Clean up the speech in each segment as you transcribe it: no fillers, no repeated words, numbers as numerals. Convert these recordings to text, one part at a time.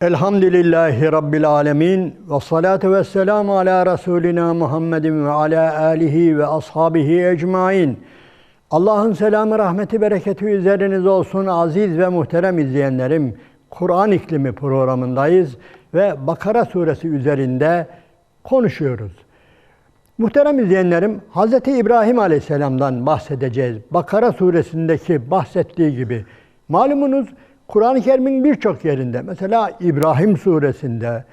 Elhamdülillahi Rabbil alemin ve salatu ve selamu ala Resulina Muhammedin ve ala alihi ve ashabihi ecmain. Allah'ın selamı, rahmeti, bereketi üzerinize olsun aziz ve muhterem izleyenlerim. Kur'an İklimi programındayız ve Bakara suresi üzerinde konuşuyoruz. Muhterem izleyenlerim, Hz. İbrahim Aleyhisselam'dan bahsedeceğiz. Bakara suresindeki bahsettiği gibi. Malumunuz Kur'an-ı Kerim'in birçok yerinde, mesela İbrahim suresinde,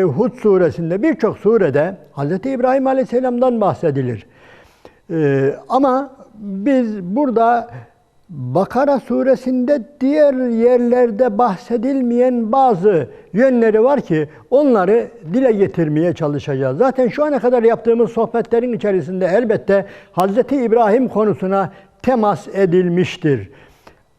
Hud suresinde, birçok surede Hz. İbrahim Aleyhisselam'dan bahsedilir. Ama biz burada Bakara suresinde diğer yerlerde bahsedilmeyen bazı yönleri var ki onları dile getirmeye çalışacağız. Zaten şu ana kadar yaptığımız sohbetlerin içerisinde elbette Hz. İbrahim konusuna temas edilmiştir.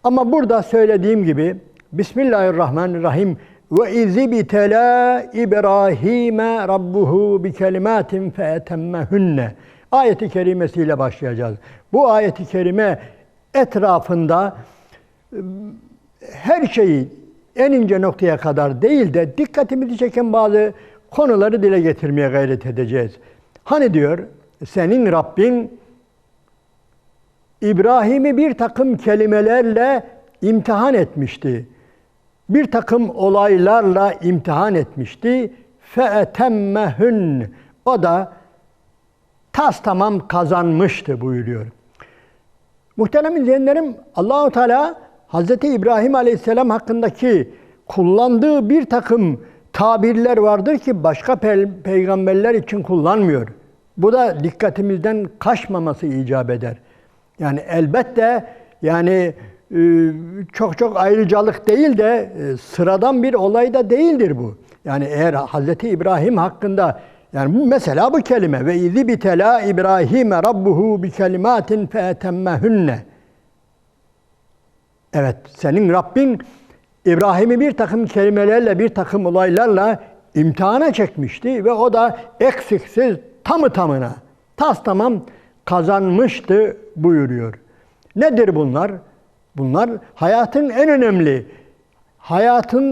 Ama burada söylediğim gibi Bismillahirrahmanirrahim ve izibtela İbrahime rabbuhu bi kelimatin feetemmehunne ayeti kerimesiyle başlayacağız. Bu ayeti kerime etrafında her şeyi en ince noktaya kadar değil de dikkatimizi çeken bazı konuları dile getirmeye gayret edeceğiz. Hani diyor, senin Rabbin İbrahim'i bir takım kelimelerle imtihan etmişti. Bir takım olaylarla imtihan etmişti. فَاَتَمَّهُنْ O da tamam kazanmıştı buyuruyor. Muhterem izleyenlerim, Allah-u Teala Hz. İbrahim Aleyhisselam hakkındaki kullandığı bir takım tabirler vardır ki başka peygamberler için kullanmıyor. Bu da dikkatimizden kaçmaması icap eder. Yani elbette çok ayrıcalık değil de sıradan bir olay da değildir bu. Yani eğer Hz. İbrahim hakkında mesela bu kelime ve izibtela İbrahim rabbuhu bi kelimatin feetemmehunne. Evet, senin Rabbin İbrahim'i bir takım kelimelerle, bir takım olaylarla imtihana çekmişti ve o da eksiksiz tamına tamam kazanmıştı buyuruyor. Nedir bunlar? Bunlar hayatın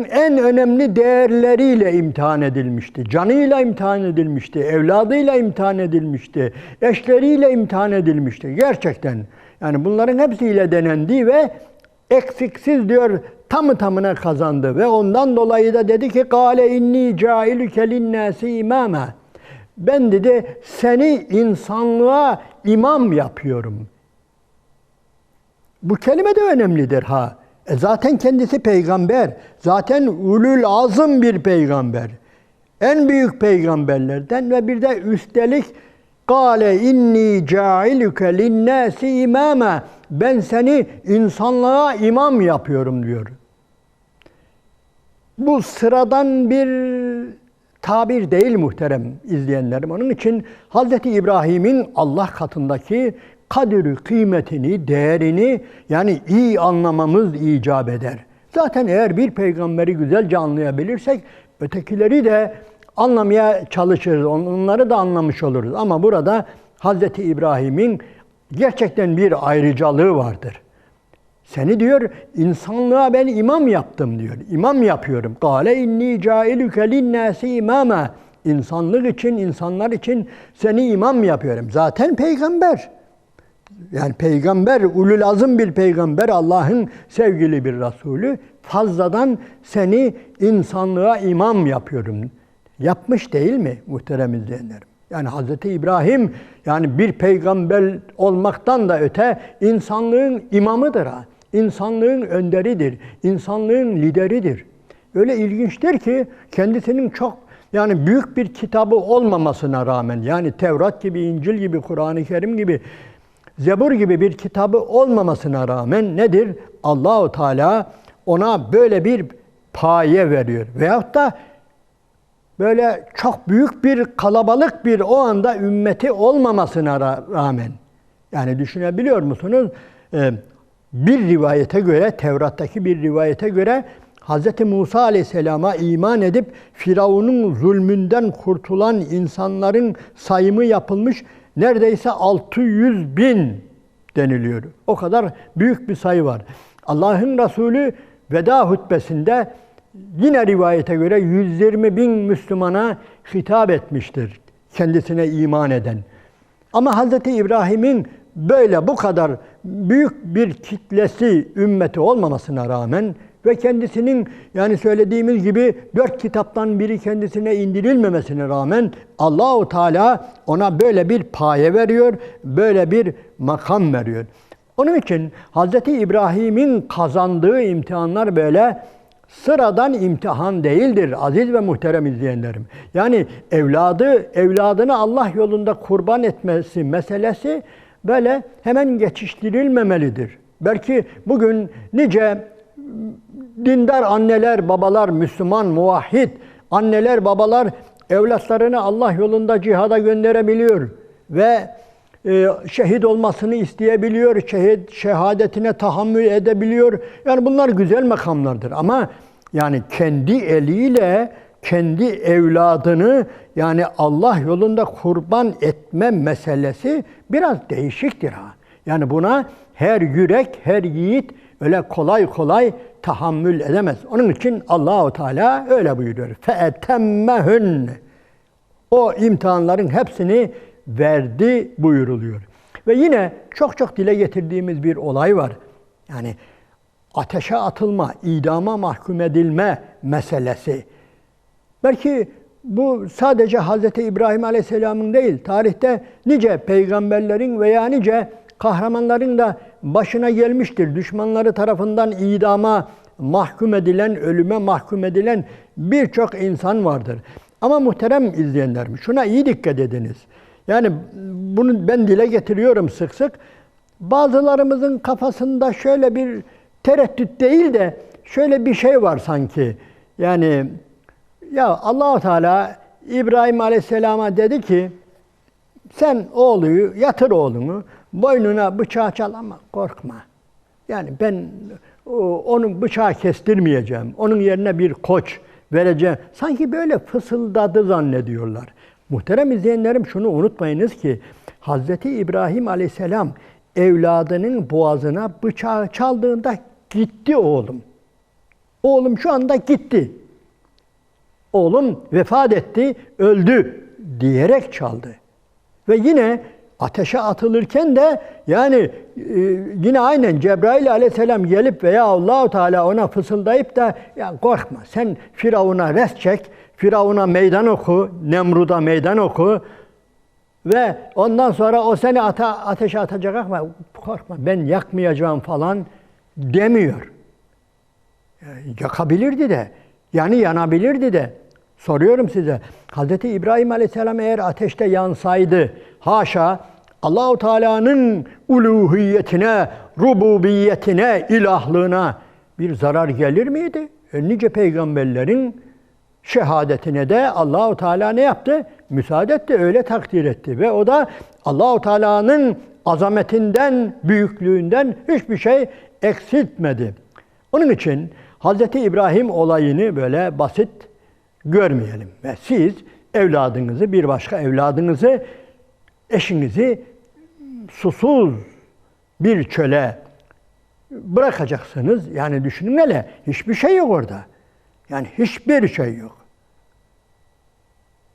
en önemli değerleriyle imtihan edilmişti. Canıyla imtihan edilmişti, evladıyla imtihan edilmişti, eşleriyle imtihan edilmişti. Gerçekten bunların hepsiyle denendi ve eksiksiz diyor tamına kazandı ve ondan dolayı da dedi ki "Kâle inni câilüke linnâsi imâme." Ben dedi seni insanlığa imam yapıyorum. Bu kelime de önemlidir ha. Zaten kendisi peygamber. Zaten ulul azım bir peygamber. En büyük peygamberlerden ve bir de üstelik "Kâle inni câilüke linnâsi imâme." Ben seni insanlığa imam yapıyorum diyor. Bu sıradan bir tabir değil muhterem izleyenlerim. Onun için Hz. İbrahim'in Allah katındaki kadri, kıymetini, değerini iyi anlamamız icap eder. Zaten eğer bir peygamberi güzelce anlayabilirsek ötekileri de anlamaya çalışırız. Onları da anlamış oluruz. Ama burada Hz. İbrahim'in gerçekten bir ayrıcalığı vardır. Seni diyor insanlığa ben imam yaptım diyor. İmam yapıyorum. Kâle inni câilüke linnâsi imâme. İnsanlık için, insanlar için seni imam yapıyorum. Zaten peygamber. Peygamber, ulul azım bir peygamber, Allah'ın sevgili bir Resulü. Fazladan seni insanlığa imam yapıyorum. Yapmış değil mi muhterem izleyenlerim? Hz. İbrahim bir peygamber olmaktan da öte insanlığın imamıdır ha. İnsanlığın önderidir. İnsanlığın lideridir. Öyle ilginçtir ki kendisinin çok büyük bir kitabı olmamasına rağmen Tevrat gibi, İncil gibi, Kur'an-ı Kerim gibi, Zebur gibi bir kitabı olmamasına rağmen nedir? Allah-u Teala ona böyle bir paye veriyor. Veyahut da böyle çok büyük bir kalabalık bir o anda ümmeti olmamasına rağmen düşünebiliyor musunuz? Bir rivayete göre, Tevrat'taki bir rivayete göre Hz. Musa Aleyhisselam'a iman edip Firavun'un zulmünden kurtulan insanların sayımı yapılmış, neredeyse 600.000 deniliyor. O kadar büyük bir sayı var. Allah'ın Resulü veda hutbesinde yine rivayete göre 120 bin Müslümana hitap etmiştir kendisine iman eden. Ama Hz. İbrahim'in böyle bu kadar büyük bir kitlesi, ümmeti olmamasına rağmen ve kendisinin yani söylediğimiz gibi 4 kitaptan biri kendisine indirilmemesine rağmen Allahu Teala ona böyle bir paye veriyor, böyle bir makam veriyor. Onun için Hz. İbrahim'in kazandığı imtihanlar böyle sıradan imtihan değildir aziz ve muhterem izleyenlerim. Yani evladını Allah yolunda kurban etmesi meselesi böyle hemen geçiştirilmemelidir. Belki bugün nice dindar anneler, babalar, Müslüman, muvahhid anneler, babalar evlatlarını Allah yolunda cihada gönderebiliyor ve şehit olmasını isteyebiliyor, şehadetine tahammül edebiliyor. Yani bunlar güzel makamlardır ama yani kendi eliyle kendi evladını yani Allah yolunda kurban etme meselesi biraz değişiktir ha. Yani buna her yürek, her yiğit öyle kolay kolay tahammül edemez. Onun için Allahu Teala öyle buyuruyor. Fe'temmehun. O imtihanların hepsini verdi buyuruluyor. Ve yine çok dile getirdiğimiz bir olay var. Yani ateşe atılma, idama mahkum edilme meselesi. Belki bu sadece Hz. İbrahim Aleyhisselam'ın değil, tarihte nice peygamberlerin veya nice kahramanların da başına gelmiştir. Düşmanları tarafından idama mahkum edilen, ölüme mahkum edilen birçok insan vardır. Ama muhterem izleyenlerim, şuna iyi dikkat ediniz. Yani bunu ben dile getiriyorum sık sık. Bazılarımızın kafasında şöyle bir tereddüt değil de şöyle bir şey var sanki. Yani ya Allah-u Teala İbrahim Aleyhisselam'a dedi ki sen yatır oğlunu, boynuna bıçağı çal ama korkma. Yani ben onun bıçağı kestirmeyeceğim. Onun yerine bir koç vereceğim. Sanki böyle fısıldadı zannediyorlar. Muhterem izleyenlerim şunu unutmayınız ki Hz. İbrahim Aleyhisselam evladının boğazına bıçağı çaldığında gitti oğlum. Oğlum şu anda gitti. Oğlum vefat etti, öldü diyerek çaldı. Ve yine ateşe atılırken de yani yine aynen Cebrail Aleyhisselam gelip veya Allah-u Teala ona fısıldayıp da ya korkma sen Firavun'a res çek, Firavun'a meydan oku, Nemrud'a meydan oku ve ondan sonra o seni ateşe atacak ama korkma ben yakmayacağım falan demiyor. Yakabilirdi de, yani yanabilirdi de. Soruyorum size, Hz. İbrahim Aleyhisselam eğer ateşte yansaydı, haşa Allah-u Teala'nın uluhiyetine, rububiyetine, ilahlığına bir zarar gelir miydi? Nice peygamberlerin şehadetine de Allah-u Teala ne yaptı? Müsaade etti, öyle takdir etti. Ve o da Allah-u Teala'nın azametinden, büyüklüğünden hiçbir şey eksiltmedi. Onun için Hz. İbrahim olayını böyle basit görmeyelim. Ve siz evladınızı, bir başka evladınızı, eşinizi susuz bir çöle bırakacaksınız. Yani düşünün hele, hiçbir şey yok orada. Yani hiçbir şey yok.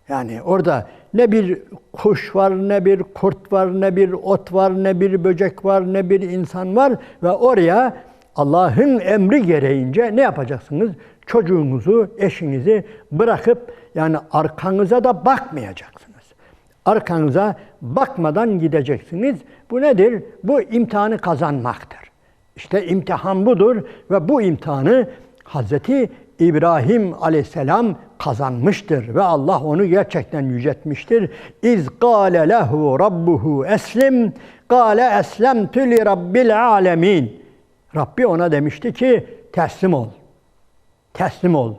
Yani orada ne bir kuş var, ne bir kurt var, ne bir ot var, ne bir böcek var, ne bir insan var ve oraya Allah'ın emri gereğince ne yapacaksınız? Çocuğunuzu, eşinizi bırakıp yani arkanıza da bakmayacaksınız. Arkanıza bakmadan gideceksiniz. Bu nedir? Bu imtihanı kazanmaktır. İşte imtihan budur ve bu imtihanı Hz. İbrahim Aleyhisselam kazanmıştır ve Allah onu gerçekten yüceltmiştir. İz qâle lehu rabbuhu eslim, qâle eslemtü li rabbil âlemin. Rabbi ona demişti ki teslim ol. Teslim ol.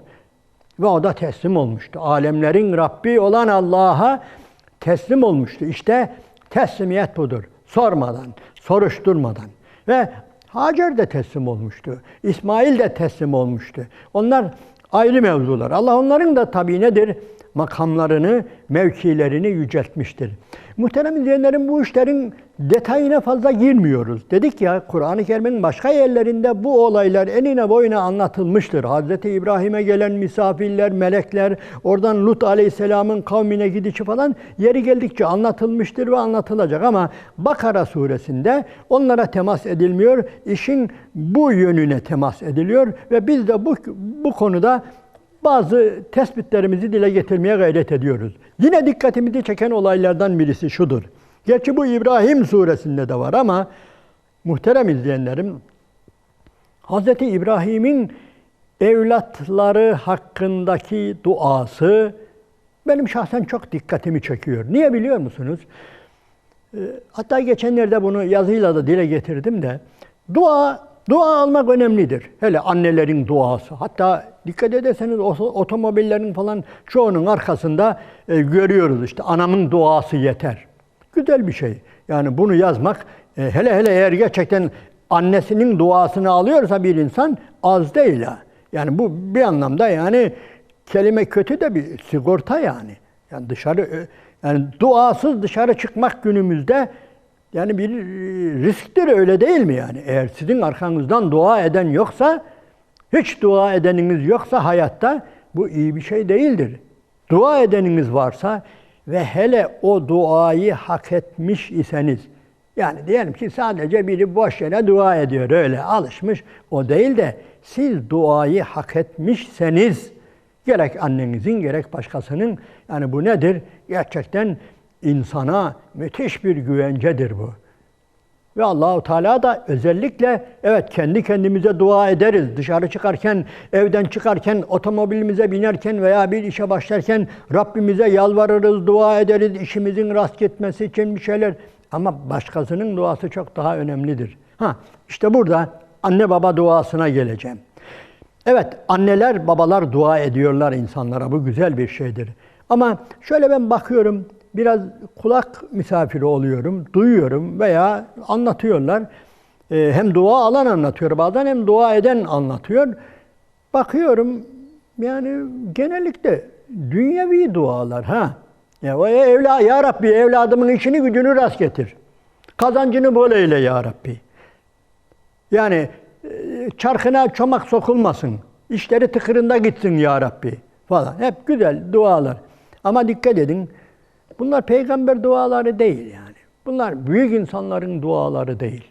Ve o da teslim olmuştu. Alemlerin Rabbi olan Allah'a teslim olmuştu. İşte teslimiyet budur. Sormadan, soruşturmadan. Ve Hacer de teslim olmuştu. İsmail de teslim olmuştu. Onlar ayrı mevzular. Allah onların da tabii nedir? makamlarını, mevkilerini yüceltmiştir. Muhterem izleyenlerim, bu işlerin detayına fazla girmiyoruz. Dedik ya, Kur'an-ı Kerim'in başka yerlerinde bu olaylar enine boyuna anlatılmıştır. Hz. İbrahim'e gelen misafirler, melekler, oradan Lut Aleyhisselam'ın kavmine gidişi falan yeri geldikçe anlatılmıştır ve anlatılacak. Ama Bakara suresinde onlara temas edilmiyor. İşin bu yönüne temas ediliyor ve biz de bu konuda bazı tespitlerimizi dile getirmeye gayret ediyoruz. Yine dikkatimizi çeken olaylardan birisi şudur. Gerçi bu İbrahim suresinde de var ama muhterem izleyenlerim, Hz. İbrahim'in evlatları hakkındaki duası benim şahsen çok dikkatimi çekiyor. Niye biliyor musunuz? Hatta geçenlerde bunu yazıyla da dile getirdim de dua almak önemlidir. Hele annelerin duası. Hatta dikkat ederseniz otomobillerin falan çoğunun arkasında görüyoruz işte anamın duası yeter. Güzel bir şey. Yani bunu yazmak hele eğer gerçekten annesinin duasını alıyorsa bir insan az değil ha. Yani bu bir anlamda yani kelime kötü de bir sigorta yani. Yani duasız dışarı çıkmak günümüzde yani bir risktir, öyle değil mi yani? Eğer sizin arkanızdan dua eden yoksa, hiç dua edeniniz yoksa hayatta, bu iyi bir şey değildir. Dua edeniniz varsa ve hele o duayı hak etmiş iseniz, yani diyelim ki sadece biri boş yere dua ediyor, öyle alışmış, o değil de siz duayı hak etmişseniz, gerek annenizin gerek başkasının, yani bu nedir? Gerçekten insana müthiş bir güvencedir bu. Ve Allah-u Teala da özellikle evet kendi kendimize dua ederiz. Dışarı çıkarken, evden çıkarken, otomobilimize binerken veya bir işe başlarken Rabbimize yalvarırız, dua ederiz, işimizin rast gitmesi için bir şeyler. Ama başkasının duası çok daha önemlidir. İşte burada anne baba duasına geleceğim. Evet, anneler, babalar dua ediyorlar insanlara. Bu güzel bir şeydir. Ama şöyle ben bakıyorum, biraz kulak misafiri oluyorum, duyuyorum veya anlatıyorlar. Hem dua alan anlatıyor bazen hem dua eden anlatıyor. Bakıyorum yani genellikle dünyevi dualar Ya Rabbi evladımın işini gücünü rast getir. Kazancını bol eyle ya Rabbi. Yani çarkına çomak sokulmasın. İşleri tıkırında gitsin ya Rabbi falan. Hep güzel dualar. Ama dikkat edin, bunlar peygamber duaları değil yani. Bunlar büyük insanların duaları değil.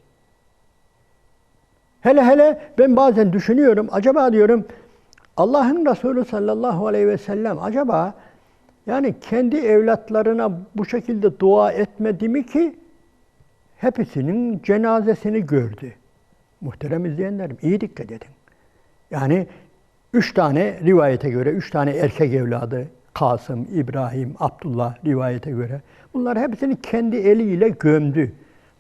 Hele ben bazen düşünüyorum, acaba diyorum Allah'ın Resulü sallallahu aleyhi ve sellem acaba yani kendi evlatlarına bu şekilde dua etmedi mi ki hepsinin cenazesini gördü. Muhterem izleyenlerim, iyi dikkat edin. Yani 3 tane rivayete göre, 3 tane erkek evladı, Kasım, İbrahim, Abdullah rivayete göre. Bunlar hepsini kendi eliyle gömdü.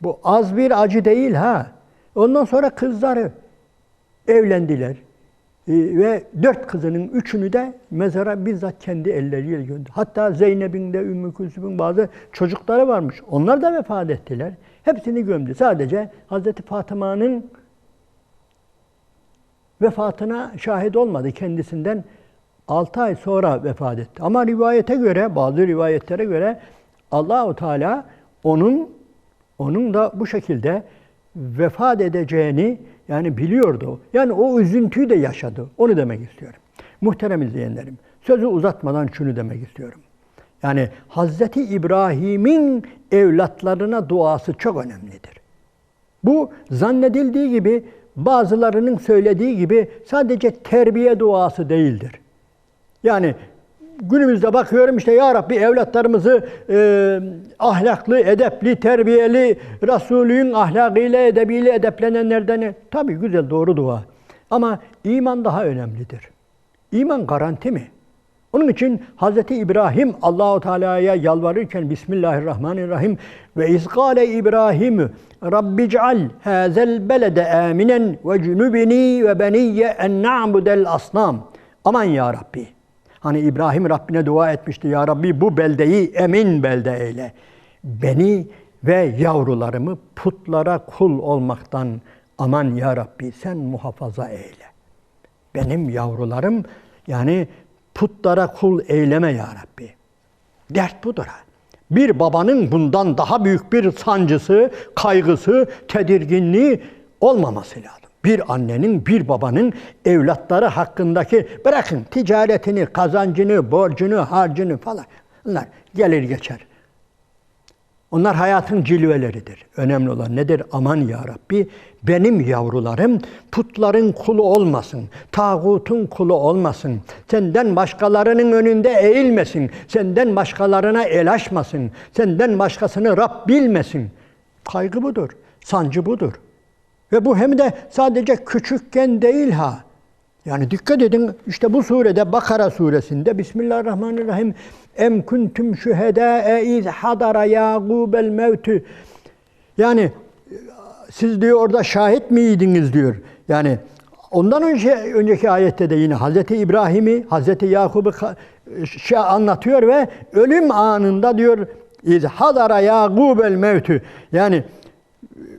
Bu az bir acı değil ha. Ondan sonra kızları evlendiler. Ve 4 kızının 3'ünü de mezara bizzat kendi elleriyle gömdü. Hatta Zeynep'in de Ümmü Kulsum'un bazı çocukları varmış. Onlar da vefat ettiler. Hepsini gömdü. Sadece Hazreti Fatıma'nın vefatına şahit olmadı. Kendisinden 6 ay sonra vefat etti. Ama rivayete göre, bazı rivayetlere göre Allah-u Teala onun da bu şekilde vefat edeceğini yani biliyordu. Yani o üzüntüyü de yaşadı. Onu demek istiyorum. Muhterem izleyenlerim, sözü uzatmadan şunu demek istiyorum. Yani Hazreti İbrahim'in evlatlarına duası çok önemlidir. Bu zannedildiği gibi, bazılarının söylediği gibi sadece terbiye duası değildir. Yani günümüzde bakıyorum işte ya Rabbi evlatlarımızı ahlaklı, edepli, terbiyeli, Resulü'nün ahlakıyla, edebiyle edeplenenlerden. Tabii güzel, doğru dua. Ama iman daha önemlidir. İman garanti mi? Onun için Hz. İbrahim Allah-u Teala'ya yalvarırken Bismillahirrahmanirrahim ve izgâle İbrahim Rabbic'al hâzel belede âminen ve cünübini ve beniyye en na'budel asnam. Aman ya Rabbi. Hani İbrahim Rabbine dua etmişti. Ya Rabbi bu beldeyi emin belde eyle. Beni ve yavrularımı putlara kul olmaktan aman ya Rabbi sen muhafaza eyle. Benim yavrularım yani putlara kul eyleme ya Rabbi. Dert budur ha. Bir babanın bundan daha büyük bir sancısı, kaygısı, tedirginliği olmaması lazım. Bir annenin, bir babanın evlatları hakkındaki, bırakın ticaretini, kazancını, borcunu, harcını falan. Bunlar gelir geçer. Onlar hayatın cilveleridir. Önemli olan nedir? Aman ya Rabbi, benim yavrularım putların kulu olmasın, tağutun kulu olmasın, senden başkalarının önünde eğilmesin, senden başkalarına el açmasın, senden başkasını Rab bilmesin. Kaygı budur, sancı budur. Ve bu hem de sadece küçükken değil ha. Yani dikkat edin, işte bu surede, Bakara suresinde Bismillahirrahmanirrahim, em kuntum şühedâe iz hadara Yâgûbel mevtü. Yani siz diyor orada şahit miydiniz diyor. Yani ondan önceki ayette de yine Hazreti İbrahim'i, Hazreti Yakub'u anlatıyor ve ölüm anında diyor iz hadara Yâgûbel mevtü. Yani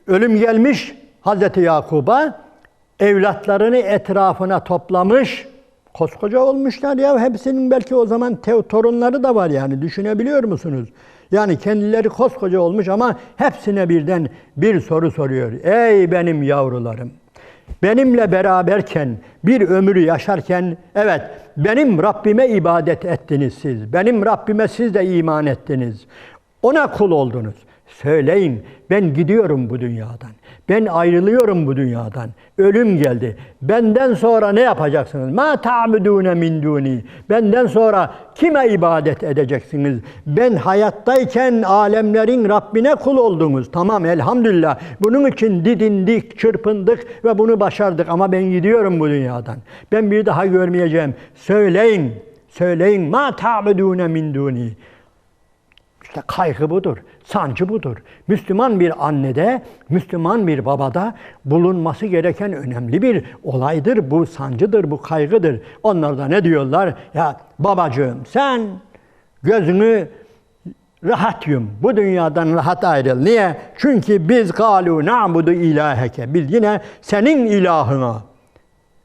ölüm gelmiş Hazreti Yakub'a, evlatlarını etrafına toplamış, koskoca olmuşlar ya, hepsinin belki o zaman torunları da var yani, düşünebiliyor musunuz? Yani kendileri koskoca olmuş ama hepsine birden bir soru soruyor. Ey benim yavrularım, benimle beraberken, bir ömrü yaşarken, evet benim Rabbime ibadet ettiniz siz, benim Rabbime siz de iman ettiniz, ona kul oldunuz. Söyleyin, ben gidiyorum bu dünyadan. Ben ayrılıyorum bu dünyadan. Ölüm geldi. Benden sonra ne yapacaksınız? Ma ta'budune min duni. Benden sonra kime ibadet edeceksiniz? Ben hayattayken alemlerin Rabbine kul oldunuz. Tamam, elhamdülillah. Bunun için didindik, çırpındık ve bunu başardık. Ama ben gidiyorum bu dünyadan. Ben bir daha görmeyeceğim. Söyleyin, söyleyin. Ma ta'budune min duni. İşte kaygı budur, sancı budur. Müslüman bir annede, Müslüman bir babada bulunması gereken önemli bir olaydır. Bu sancıdır, bu kaygıdır. Onlar da ne diyorlar? Ya babacığım sen gözünü rahat yum. Bu dünyadan rahat ayrıl. Niye? Çünkü biz galu na'budu ilaheke. Biz yine senin ilahına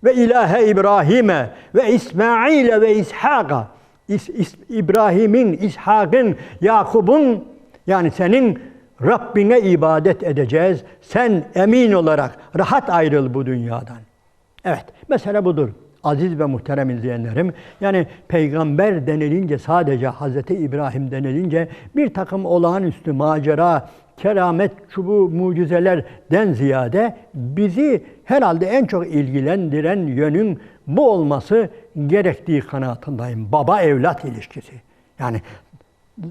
ve ilahe İbrahim'e ve İsmail'e ve İshak'a, İbrahim'in, İshak'ın, Yakub'un, yani senin Rabbine ibadet edeceğiz. Sen emin olarak rahat ayrıl bu dünyadan. Evet, mesele budur. Aziz ve muhterem izleyenlerim, yani peygamber denilince, sadece Hazreti İbrahim denilince bir takım olağanüstü macera, keramet, çubuğu, mucizelerden ziyade bizi herhalde en çok ilgilendiren yönün bu olması gerektiği kanaatindeyim. Baba evlat ilişkisi. Yani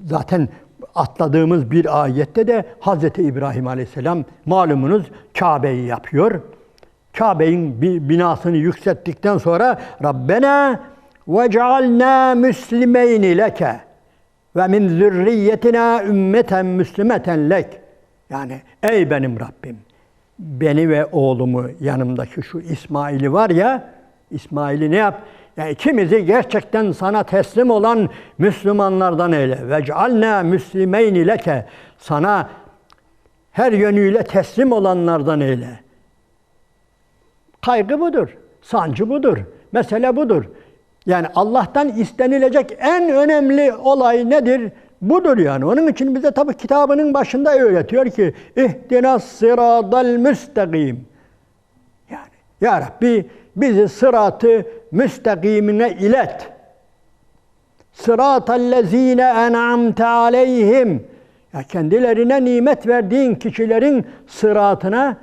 zaten atladığımız bir ayette de Hazreti İbrahim Aleyhisselam malumunuz Kabe'yi yapıyor. Kabe'nin binasını yükselttikten sonra Rabbena vec'alna müslimeyni leke ve min zürriyetina ümmeten müslimeten lek. Yani ey benim Rabbim, beni ve oğlumu, yanımdaki şu İsmail'i var ya, İsmail'i ne yap? Yani ikimizi gerçekten sana teslim olan Müslümanlardan eyle. Vec'alna müslimeyni leke. Sana her yönüyle teslim olanlardan eyle. Kaygı budur, sancı budur, mesele budur. Yani Allah'tan istenilecek en önemli olay nedir? Budur yani. Onun için bize tabi kitabının başında öğretiyor ki İhdinas sıradal müstakim. Yani ya Rabbi bizi sıratı müstakimine ilet. Sıratallezine en'amte aleyhim. Ya kendilerine nimet verdiğin kişilerin sıratına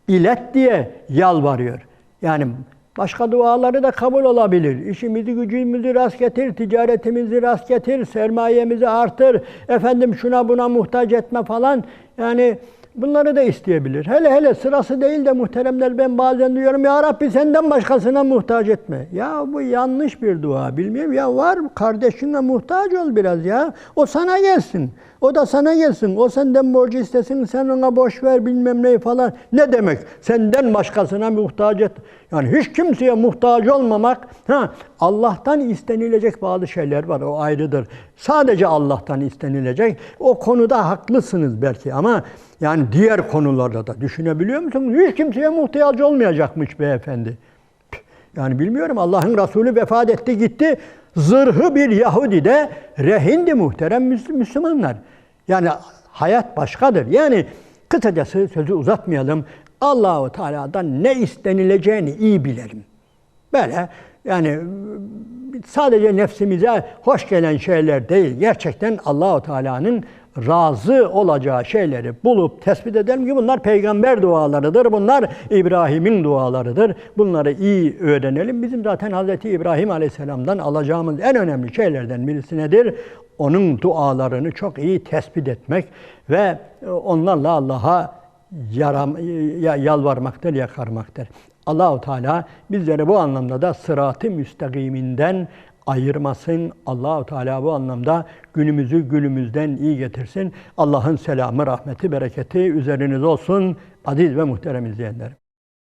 ilet diye yalvarıyor. Yani başka duaları da kabul olabilir. İşimizi, gücümüzü rast getir, ticaretimizi rast getir, sermayemizi artır, efendim şuna buna muhtaç etme falan. Yani bunları da isteyebilir. Hele hele sırası değil de muhteremler, ben bazen diyorum ya Rabbi senden başkasına muhtaç etme. Ya bu yanlış bir dua, bilmiyorum. Ya var kardeşine muhtaç ol biraz ya. O sana gelsin. O da sana gelsin. O senden borcu istesin, sen ona boş ver bilmem neyi falan. Ne demek? Senden başkasına muhtaç et. Yani hiç kimseye muhtaç olmamak, Allah'tan istenilecek bazı şeyler var. O ayrıdır. Sadece Allah'tan istenilecek. O konuda haklısınız belki ama yani diğer konularda da düşünebiliyor musunuz? Hiç kimseye muhtaç olmayacakmış beyefendi. Yani bilmiyorum, Allah'ın Resulü vefat etti gitti. zırhı bir Yahudi de rehindi muhterem Müslümanlar. Yani hayat başkadır. Yani kısacası sözü uzatmayalım. Allahu Teala'dan ne istenileceğini iyi bilelim. Böyle yani sadece nefsimize hoş gelen şeyler değil, gerçekten Allahu Teala'nın razı olacağı şeyleri bulup tespit edelim ki bunlar peygamber dualarıdır, bunlar İbrahim'in dualarıdır. Bunları iyi öğrenelim. Bizim zaten Hz. İbrahim Aleyhisselam'dan alacağımız en önemli şeylerden birisi nedir? Onun dualarını çok iyi tespit etmek ve onlarla Allah'a yalvarmaktır, yakarmaktır. Allahu Teala bizleri bu anlamda da sırat-ı müstakiminden ayırmasın. Allahu Teala bu anlamda günümüzü günümüzden iyi getirsin. Allah'ın selamı, rahmeti, bereketi üzeriniz olsun aziz ve muhterem izleyenlerim.